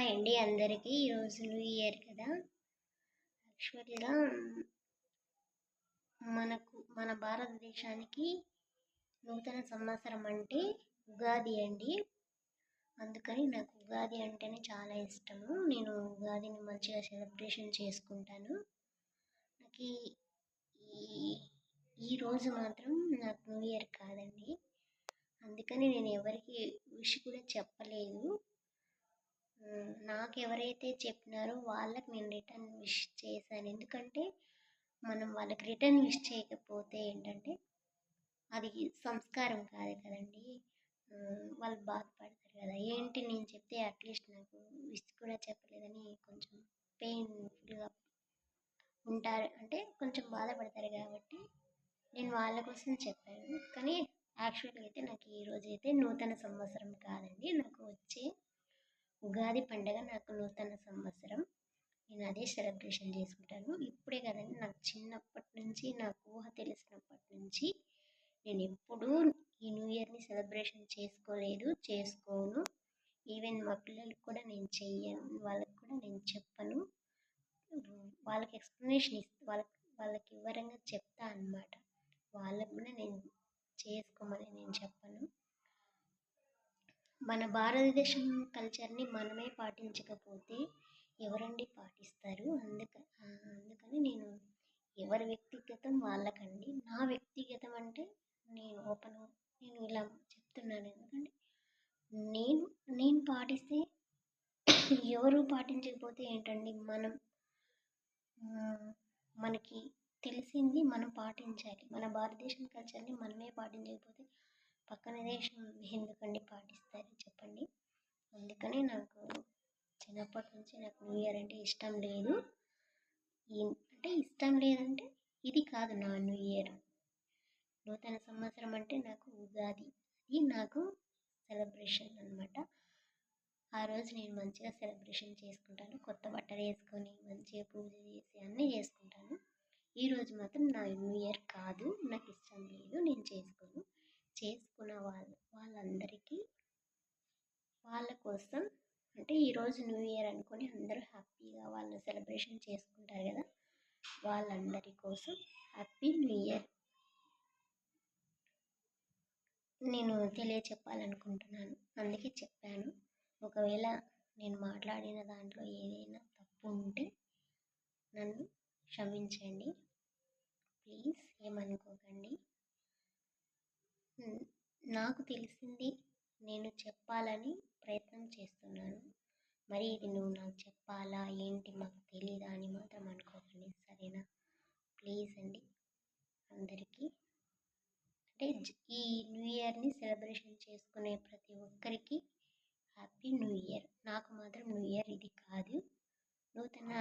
Hi అండి అందరికీ. ఈరోజు న్యూ ఇయర్ కదా. యాక్చువల్గా మన భారతదేశానికి నూతన సంవత్సరం అంటే ఉగాది అండి. అందుకని నాకు ఉగాది అంటేనే చాలా ఇష్టము. నేను ఉగాదిని మంచిగా సెలబ్రేషన్ చేసుకుంటాను. నాకు ఈ రోజు మాత్రం నాకు న్యూ ఇయర్ కాదండి. అందుకని నేను ఎవరికి విష్ కూడా చెప్పలేదు. నాకు ఎవరైతే చెప్పినారో వాళ్ళకి నేను రిటర్న్ విష్ చేశాను. ఎందుకంటే మనం వాళ్ళకి రిటర్న్ విష్ చేయకపోతే ఏంటంటే అది సంస్కారం కాదు కదండి. వాళ్ళు బాధపడతారు కదా. ఏంటి నేను చెప్తే అట్లీస్ట్ నాకు విష్ కూడా చెప్పలేదని కొంచెం పెయిన్ఫుల్గా ఉంటారు, అంటే కొంచెం బాధపడతారు. కాబట్టి నేను వాళ్ళ కోసం చెప్పాను. కానీ యాక్చువల్గా అయితే నాకు ఈరోజు అయితే నూతన సంవత్సరం కాదండి, నాకు వచ్చే ఉగాది పండుగ నాకు నూతన సంవత్సరం. నేను అదే సెలబ్రేషన్ చేసుకుంటాను. ఇప్పుడే కదండి, నాకు చిన్నప్పటి నుంచి, నాకు ఊహ తెలిసినప్పటి నుంచి నేను ఎప్పుడూ ఈ న్యూ ఇయర్ని సెలబ్రేషన్ చేసుకోలేదు, చేసుకోను. ఈవెన్ మా పిల్లలకు కూడా నేను చెయ్యను, వాళ్ళకి కూడా నేను చెప్పను. వాళ్ళకి ఎక్స్ప్లెనేషన్ వాళ్ళకి వివరంగా చెప్తా అన్నమాట. వాళ్ళకు కూడా నేను చేసుకోమని నేను చెప్పను. మన భారతదేశం కల్చర్ని మనమే పాటించకపోతే ఎవరండి పాటిస్తారు? అందుకని నేను ఎవరి వ్యక్తిగతం వాళ్ళకండి. నా వ్యక్తిగతం అంటే నేను ఇలా చెప్తున్నాను. ఎందుకంటే నేను పాటిస్తే ఎవరు పాటించకపోతే ఏంటండి, మనకి తెలిసింది మనం పాటించాలి. మన భారతదేశం కల్చర్ని మనమే పాటించకపోతే పక్కన దేశం ఎందుకండి పాటిస్తారు చెప్పండి. అందుకని నాకు చిన్నప్పటి నుంచి నాకు న్యూ ఇయర్ అంటే ఇష్టం లేదు. అంటే ఇష్టం లేదంటే ఇది కాదు నా న్యూ ఇయర్. నూతన సంవత్సరం అంటే నాకు ఉగాది, అది నాకు సెలబ్రేషన్ అనమాట. ఆ రోజు నేను మంచిగా సెలబ్రేషన్ చేసుకుంటాను. కొత్త బట్టలు వేసుకొని మంచిగా పూజ చేసి అన్నీ చేసుకుంటాను. ఈరోజు మాత్రం నా న్యూ ఇయర్ కాదు, నాకు ఇష్టం లేదు, నేను చేసుకోను. చేసుకున్న వాళ్ళందరికీ వాళ్ళ కోసం, అంటే ఈరోజు న్యూ ఇయర్ అనుకొని అందరూ హ్యాపీగా వాళ్ళు సెలబ్రేషన్ చేసుకుంటారు కదా, వాళ్ళందరి కోసం హ్యాపీ న్యూ ఇయర్ నేను తెలియచెప్పాలనుకుంటున్నాను. అందుకే చెప్పాను. ఒకవేళ నేను మాట్లాడిన దాంట్లో ఏదైనా తప్పు ఉంటే నన్ను క్షమించండి, ప్లీజ్ ఏమనుకోకండి. నాకు తెలిసింది నేను చెప్పాలని ప్రయత్నం చేస్తున్నాను. మరి ఇది నువ్వు నాకు చెప్పాలా ఏంటి, మాకు తెలీదా అని మాత్రం అనుకోకండి, సరేనా? ప్లీజ్ అండి అందరికీ. అంటే ఈ న్యూ ఇయర్ని సెలబ్రేషన్ చేసుకునే ప్రతి ఒక్కరికి హ్యాపీ న్యూ ఇయర్. నాకు మాత్రం న్యూ ఇయర్ ఇది కాదు. నూతన